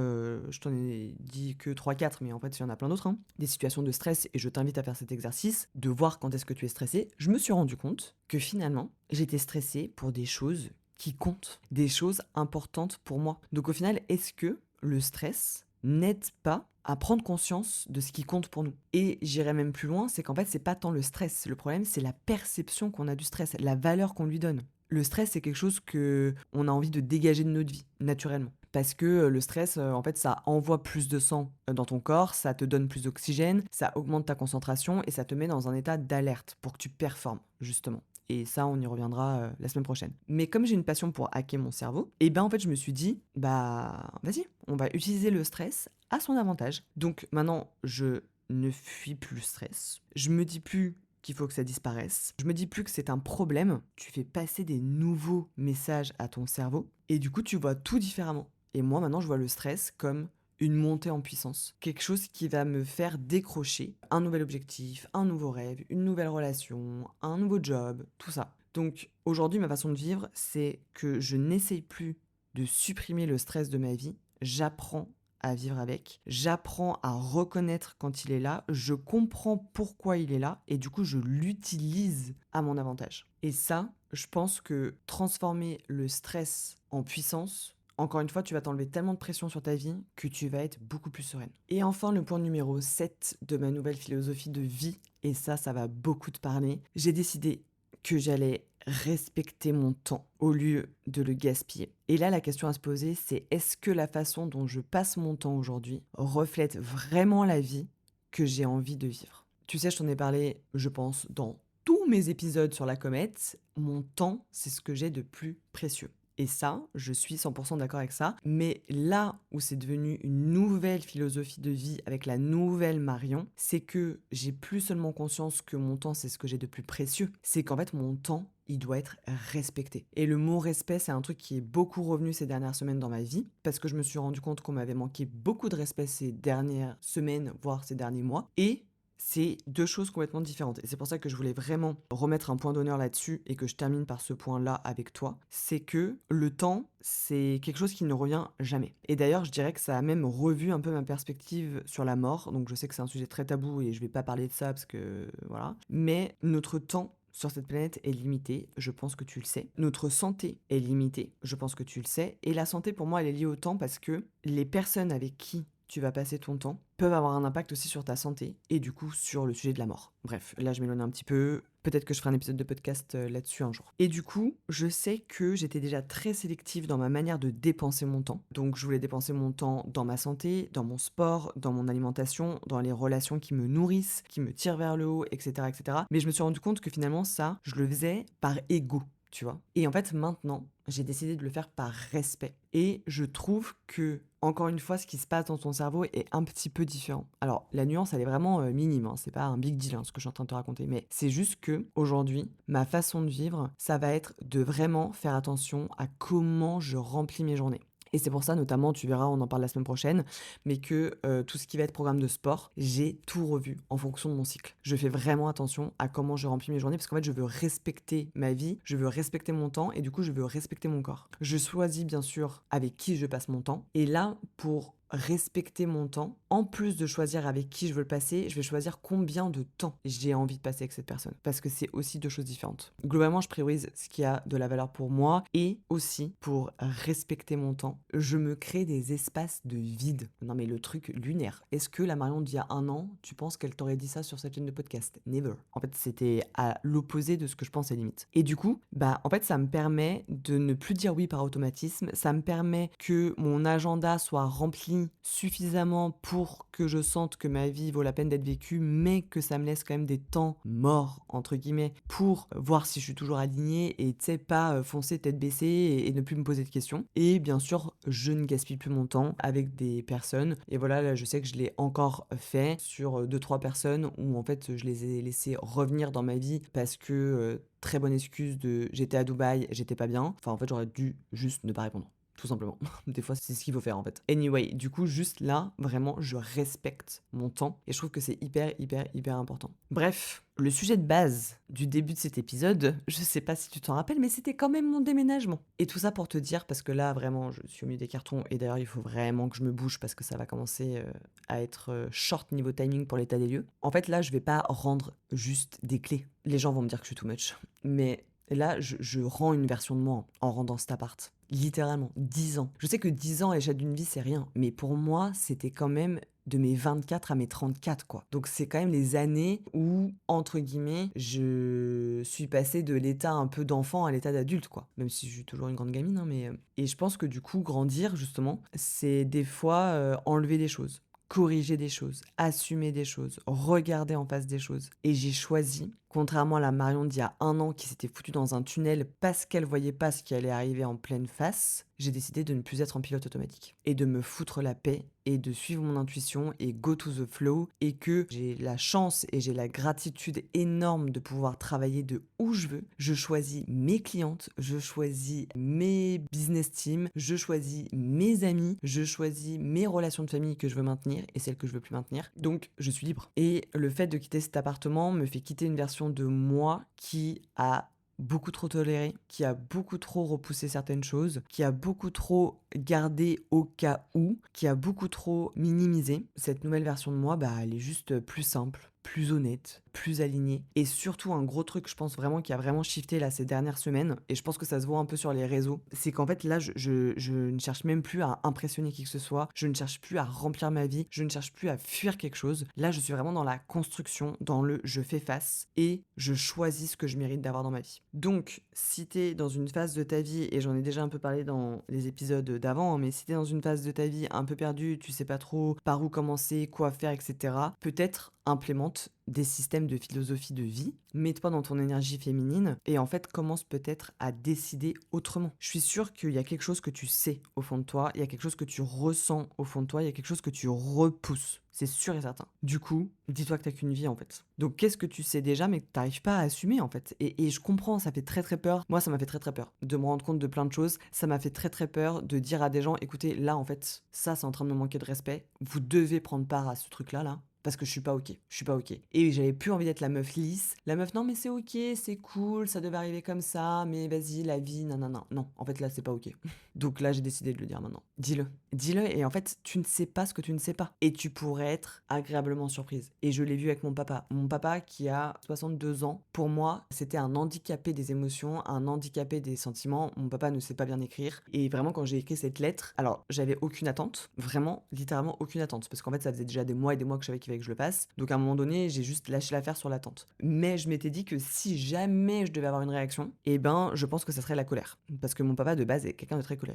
Speaker 1: je t'en ai dit que trois quatre, mais en fait, il y en a plein d'autres, hein, des situations de stress, et je t'invite à faire cet exercice, de voir quand est-ce que tu es stressé. Je me suis rendu compte que finalement, j'étais stressée pour des choses qui comptent, des choses importantes pour moi. Donc au final, est-ce que le stress n'aide pas à prendre conscience de ce qui compte pour nous? Et j'irai même plus loin, c'est qu'en fait, c'est pas tant le stress. Le problème, c'est la perception qu'on a du stress, la valeur qu'on lui donne. Le stress, c'est quelque chose que on a envie de dégager de notre vie, naturellement. Parce que le stress, en fait, ça envoie plus de sang dans ton corps, ça te donne plus d'oxygène, ça augmente ta concentration et ça te met dans un état d'alerte pour que tu performes, justement. Et ça, on y reviendra la semaine prochaine. Mais comme j'ai une passion pour hacker mon cerveau, et ben en fait, je me suis dit, bah, vas-y, on va utiliser le stress à son avantage. Donc maintenant, je ne fuis plus le stress. Je me dis plus qu'il faut que ça disparaisse. Je me dis plus que c'est un problème. Tu fais passer des nouveaux messages à ton cerveau et du coup, tu vois tout différemment. Et moi, maintenant, je vois le stress comme une montée en puissance. Quelque chose qui va me faire décrocher un nouvel objectif, un nouveau rêve, une nouvelle relation, un nouveau job, tout ça. Donc aujourd'hui, ma façon de vivre, c'est que je n'essaye plus de supprimer le stress de ma vie. J'apprends à vivre avec. J'apprends à reconnaître quand il est là. Je comprends pourquoi il est là. Et du coup, je l'utilise à mon avantage. Et ça, je pense que transformer le stress en puissance, encore une fois, tu vas t'enlever tellement de pression sur ta vie que tu vas être beaucoup plus sereine. Et enfin, le point numéro 7 de ma nouvelle philosophie de vie, et ça va beaucoup te parler, j'ai décidé que j'allais respecter mon temps au lieu de le gaspiller. Et là, la question à se poser, c'est est-ce que la façon dont je passe mon temps aujourd'hui reflète vraiment la vie que j'ai envie de vivre? Tu sais, je t'en ai parlé, je pense, dans tous mes épisodes sur la comète. Mon temps, c'est ce que j'ai de plus précieux. Et ça, je suis 100% d'accord avec ça. Mais là où c'est devenu une nouvelle philosophie de vie avec la nouvelle Marion, c'est que j'ai plus seulement conscience que mon temps, c'est ce que j'ai de plus précieux. C'est qu'en fait, mon temps, il doit être respecté. Et le mot respect, c'est un truc qui est beaucoup revenu ces dernières semaines dans ma vie, parce que je me suis rendu compte qu'on m'avait manqué beaucoup de respect ces dernières semaines, voire ces derniers mois. Et c'est deux choses complètement différentes. Et c'est pour ça que je voulais vraiment remettre un point d'honneur là-dessus et que je termine par ce point-là avec toi. C'est que le temps, c'est quelque chose qui ne revient jamais. Et d'ailleurs, je dirais que ça a même revu un peu ma perspective sur la mort. Donc je sais que c'est un sujet très tabou et je vais pas parler de ça parce que voilà. Mais notre temps sur cette planète est limité, je pense que tu le sais. Notre santé est limitée, je pense que tu le sais. Et la santé, pour moi, elle est liée au temps parce que les personnes avec qui tu vas passer ton temps peuvent avoir un impact aussi sur ta santé et du coup sur le sujet de la mort. Bref, là je m'éloigne un petit peu. Peut-être que je ferai un épisode de podcast là-dessus un jour. Et du coup, je sais que j'étais déjà très sélective dans ma manière de dépenser mon temps. Donc je voulais dépenser mon temps dans ma santé, dans mon sport, dans mon alimentation, dans les relations qui me nourrissent, qui me tirent vers le haut, etc., etc. Mais je me suis rendu compte que finalement ça, je le faisais par ego. Tu vois. Et en fait, maintenant, j'ai décidé de le faire par respect. Et je trouve que, encore une fois, ce qui se passe dans ton cerveau est un petit peu différent. Alors, la nuance, elle est vraiment minime, hein. C'est pas un big deal, hein, ce que je suis en train de te raconter. Mais c'est juste que, aujourd'hui, ma façon de vivre, ça va être de vraiment faire attention à comment je remplis mes journées. Et c'est pour ça notamment, tu verras, on en parle la semaine prochaine, mais que tout ce qui va être programme de sport, j'ai tout revu en fonction de mon cycle. Je fais vraiment attention à comment je remplis mes journées parce qu'en fait, je veux respecter ma vie, je veux respecter mon temps et du coup, je veux respecter mon corps. Je choisis bien sûr avec qui je passe mon temps. Et là, pour respecter mon temps, en plus de choisir avec qui je veux le passer, je vais choisir combien de temps j'ai envie de passer avec cette personne. Parce que c'est aussi deux choses différentes. Globalement, je priorise ce qui a de la valeur pour moi et aussi pour respecter mon temps. Je me crée des espaces de vide. Non mais le truc lunaire. Est-ce que la Marion d'il y a un an, tu penses qu'elle t'aurait dit ça sur cette chaîne de podcast? Never. En fait, c'était à l'opposé de ce que je pensais limite. Et du coup, en fait, ça me permet de ne plus dire oui par automatisme. Ça me permet que mon agenda soit rempli suffisamment pour que je sente que ma vie vaut la peine d'être vécue, mais que ça me laisse quand même des temps morts, entre guillemets, pour voir si je suis toujours alignée et tu sais, pas foncer tête baissée et ne plus me poser de questions. Et bien sûr, je ne gaspille plus mon temps avec des personnes. Et voilà, là, je sais que je l'ai encore fait sur 2-3 personnes où en fait, je les ai laissées revenir dans ma vie parce que très bonne excuse de j'étais à Dubaï, j'étais pas bien. Enfin, en fait, j'aurais dû juste ne pas répondre. Tout simplement. Des fois, c'est ce qu'il faut faire en fait. Anyway, du coup, juste là, vraiment, je respecte mon temps et je trouve que c'est hyper important. Bref, le sujet de base du début de cet épisode, je sais pas si tu t'en rappelles, mais c'était quand même mon déménagement. Et tout ça pour te dire, parce que là, vraiment, je suis au milieu des cartons et d'ailleurs, il faut vraiment que je me bouge parce que ça va commencer à être short niveau timing pour l'état des lieux. En fait, là, je vais pas rendre juste des clés. Les gens vont me dire que je suis too much. Mais là, je rends une version de moi en rendant cet appart. Littéralement, 10 ans. Je sais que 10 ans à l'échelle d'une vie, c'est rien. Mais pour moi, c'était quand même de mes 24 à mes 34, quoi. Donc c'est quand même les années où, entre guillemets, je suis passée de l'état un peu d'enfant à l'état d'adulte, quoi. Même si je suis toujours une grande gamine, hein, mais... Et je pense que du coup, grandir, justement, c'est des fois enlever des choses, corriger des choses, assumer des choses, regarder en face des choses. Et j'ai choisi, contrairement à la Marion d'il y a un an qui s'était foutue dans un tunnel parce qu'elle voyait pas ce qui allait arriver en pleine face, j'ai décidé de ne plus être en pilote automatique et de me foutre la paix et de suivre mon intuition et go to the flow, et que j'ai la chance et j'ai la gratitude énorme de pouvoir travailler de où je veux. Je choisis mes clientes, je choisis mes business teams, je choisis mes amis, je choisis mes relations de famille que je veux maintenir et celles que je veux plus maintenir. Donc je suis libre. Et le fait de quitter cet appartement me fait quitter une version de moi qui a beaucoup trop toléré, qui a beaucoup trop repoussé certaines choses, qui a beaucoup trop gardé au cas où, qui a beaucoup trop minimisé. Cette nouvelle version de moi, elle est juste plus simple, plus honnête, plus alignée. Et surtout, un gros truc, je pense vraiment, qui a vraiment shifté là ces dernières semaines, et je pense que ça se voit un peu sur les réseaux, c'est qu'en fait là, je ne cherche même plus à impressionner qui que ce soit, je ne cherche plus à remplir ma vie, je ne cherche plus à fuir quelque chose. Là, je suis vraiment dans la construction, dans le je fais face, et je choisis ce que je mérite d'avoir dans ma vie. Donc, si t'es dans une phase de ta vie, et j'en ai déjà un peu parlé dans les épisodes d'avant, mais si t'es dans une phase de ta vie un peu perdue, tu sais pas trop par où commencer, quoi faire, etc., peut-être implémente des systèmes de philosophie de vie, mets-toi dans ton énergie féminine et en fait commence peut-être à décider autrement. Je suis sûre qu'il y a quelque chose que tu sais au fond de toi, il y a quelque chose que tu ressens au fond de toi, il y a quelque chose que tu repousses. C'est sûr et certain. Du coup, dis-toi que t'as qu'une vie en fait. Donc qu'est-ce que tu sais déjà mais que t'arrives pas à assumer en fait. Et je comprends, ça fait très peur. Moi ça m'a fait très peur de me rendre compte de plein de choses. Ça m'a fait très peur de dire à des gens, écoutez, là en fait, ça c'est en train de me manquer de respect. Vous devez prendre part à ce truc-là là. Parce que je suis pas ok. Et j'avais plus envie d'être la meuf lisse. La meuf, non mais c'est ok, c'est cool, ça devait arriver comme ça, mais vas-y, la vie, non. Non, en fait là, c'est pas ok. Donc là, j'ai décidé de le dire maintenant. Dis-le. Dis-le, et en fait, tu ne sais pas ce que tu ne sais pas. Et tu pourrais être agréablement surprise. Et je l'ai vu avec mon papa. Mon papa qui a 62 ans, pour moi, c'était un handicapé des émotions, un handicapé des sentiments. Mon papa ne sait pas bien écrire. Et vraiment, quand j'ai écrit cette lettre, alors, j'avais aucune attente. Vraiment, littéralement aucune attente. Parce qu'en fait, ça faisait déjà des mois et des mois que je savais qu'il fallait que je le passe. Donc à un moment donné, j'ai juste lâché l'affaire sur l'attente. Mais je m'étais dit que si jamais je devais avoir une réaction, je pense que ça serait la colère. Parce que mon papa, de base, est quelqu'un de très colérique.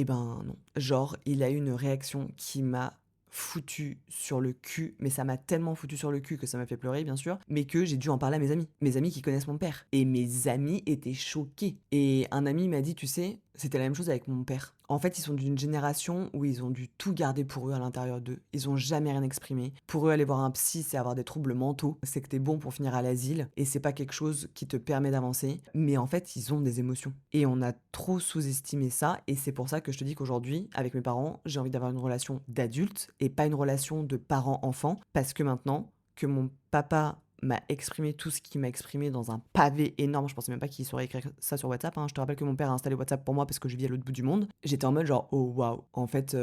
Speaker 1: Non. Genre, il a eu une réaction qui m'a foutu sur le cul, mais ça m'a tellement foutu sur le cul que ça m'a fait pleurer bien sûr, mais que j'ai dû en parler à mes amis qui connaissent mon père. Et mes amis étaient choqués. Et un ami m'a dit, tu sais, C'était la même chose avec mon père. En fait, ils sont d'une génération où ils ont dû tout garder pour eux à l'intérieur d'eux. Ils ont jamais rien exprimé. Pour eux, aller voir un psy, c'est avoir des troubles mentaux. C'est que t'es bon pour finir à l'asile et c'est pas quelque chose qui te permet d'avancer. Mais en fait, ils ont des émotions. Et on a trop sous-estimé ça. Et c'est pour ça que je te dis qu'aujourd'hui, avec mes parents, j'ai envie d'avoir une relation d'adulte et pas une relation de parent-enfant. Parce que maintenant que mon papa m'a exprimé tout ce qu'il m'a exprimé dans un pavé énorme. Je pensais même pas qu'il saurait écrire ça sur WhatsApp, hein. Je te rappelle que mon père a installé WhatsApp pour moi parce que je vis à l'autre bout du monde. J'étais en mode genre, oh waouh, en fait,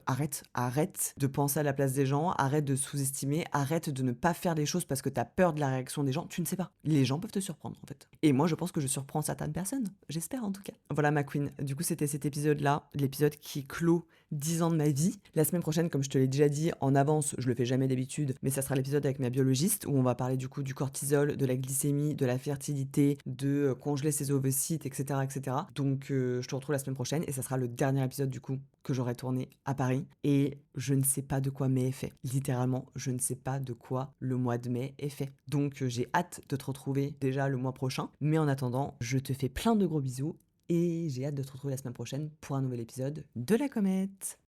Speaker 1: arrête de penser à la place des gens, arrête de sous-estimer, arrête de ne pas faire les choses parce que t'as peur de la réaction des gens. Tu ne sais pas. Les gens peuvent te surprendre en fait. Et moi, je pense que je surprends certaines personnes. J'espère en tout cas. Voilà ma queen. Du coup, c'était cet épisode-là, l'épisode qui clôt 10 ans de ma vie. La semaine prochaine, comme je te l'ai déjà dit en avance, je le fais jamais d'habitude, mais ça sera l'épisode avec ma biologiste où on va parler du coup du cortisol, de la glycémie, de la fertilité, de congeler ses ovocytes, etc. etc. Donc je te retrouve la semaine prochaine et ça sera le dernier épisode du coup que j'aurai tourné à Paris. Et je ne sais pas de quoi mai est fait. Littéralement, je ne sais pas de quoi le mois de mai est fait. Donc j'ai hâte de te retrouver déjà le mois prochain. Mais en attendant, je te fais plein de gros bisous et j'ai hâte de te retrouver la semaine prochaine pour un nouvel épisode de La Comète.